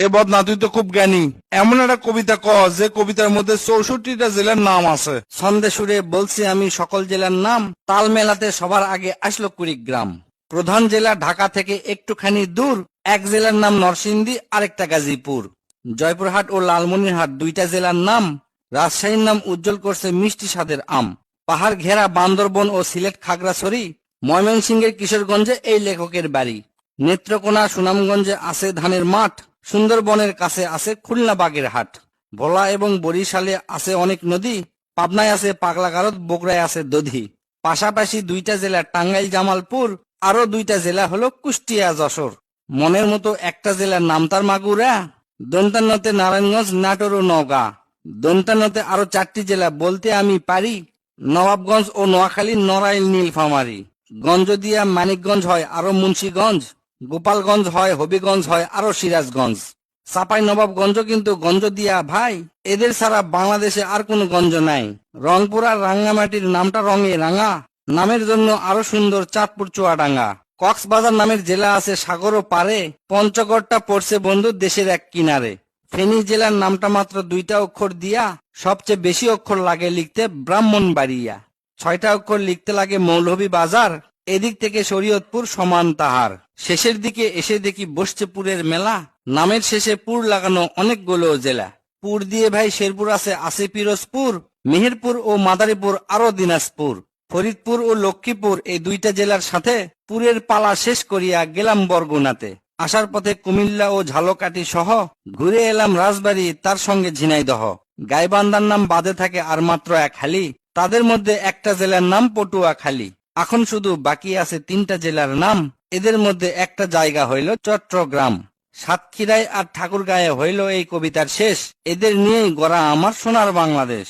এ বদনা, তুই তো খুব জ্ঞানী। এমন একটা কবিতা ক যে কবিতার মধ্যে 64টা জেলার নাম আছে। ছন্দে সুরে বলছি আমি সকল জেলার নাম, তাল মেলাতে সবার আগে আসলো কুড়িগ্রাম। প্রধান জেলা ঢাকা থেকে একটুখানি দূর, এক জেলার নাম নরসিংদী, আরেকটা গাজীপুর। জয়পুরহাট ও লালমনিরহাট দুইটা জেলার নাম। রাজশাহীর নাম উজ্জ্বল করছে মিষ্টি স্বাদের আম। পাহাড় ঘেরা বান্দরবন ও সিলেট খাগড়াছড়ি, ময়মনসিংহের কিশোরগঞ্জে এই লেখকের বাড়ি। নেত্রকোনা সুনামগঞ্জে আছে ধানের মাঠ, সুন্দরবনের কাছে আছে খুলনা বাগের হাট। ভোলা এবং বরিশালে আছে অনেক নদী, পাবনায় আছে পাগলাগারদ, বগুড়ায় আছে দধি। পাশাপাশি দুইটা জেলা টাঙ্গাইল জামালপুর, আরো দুইটা জেলা হলো কুষ্টিয়া যশোর। মনের মতো একটা জেলার নাম তার মাগুরা। দন্তান্নতে নারায়ণগঞ্জ, নাটোর ও নওগাঁ। দন্তান্নতে আরো 4টি জেলা বলতে আমি পারি, নবাবগঞ্জ ও নোয়াখালী, নড়াইল, নীলফামারী। গঞ্জদিয়া মানিকগঞ্জ হয় আরো মুন্সীগঞ্জ, গোপালগঞ্জ হয়, হবিগঞ্জ হয় আরো সিরাজগঞ্জ। চাপাই নবাবগঞ্জ কিন্তু গঞ্জ দিয়া ভাই, এদের ছাড়া বাংলাদেশে আর কোনো গঞ্জ নাই। রংপুর আর রাঙ্গামাটির নামটা রঙে রাঙা, নামের জন্য আরো সুন্দর চাঁদপুর চুয়াডাঙ্গা। কক্সবাজার নামের জেলা আছে সাগর ও পারে, পঞ্চগড়টা পড়ছে বন্ধু দেশের এক কিনারে। ফেনী জেলার নামটা মাত্র 2টা অক্ষর দিয়া, সবচেয়ে বেশি অক্ষর লাগে লিখতে ব্রাহ্মণবাড়িয়া। 6টা অক্ষর লিখতে লাগে মৌলভীবাজার, এদিক থেকে শরীয়তপুর সমান তাহার। শেষের দিকে এসে দেখি বসছে পুরের মেলা, নামের শেষে পুর লাগানো অনেকগুলো জেলা। পুর দিয়ে ভাই শেরপুর আছে পিরোজপুর, মেহেরপুর ও মাদারীপুর আরো দিনাজপুর। ফরিদপুর ও লক্ষ্মীপুর এই দুইটা জেলার সাথে পুরের পালা শেষ করিয়া গেলাম বরগুনাতে। আসার পথে কুমিল্লা ও ঝালকাঠি সহ ঘুরে এলাম রাজবাড়ী, তার সঙ্গে ঝিনাইদহ। গাইবান্ধার নাম বাদে থাকে আর মাত্র এক হালি, তাদের মধ্যে একটা জেলার নাম পটুয়াখালী। এখন শুধু বাকি আছে 3টা জেলার নাম, এদের মধ্যে একটা জায়গা হইল চট্টগ্রাম। সাতক্ষীরায় আর ঠাকুরগাঁয়ে হইল এই কবিতার শেষ। এদের নিয়েই গড়া আমার সোনার বাংলাদেশ।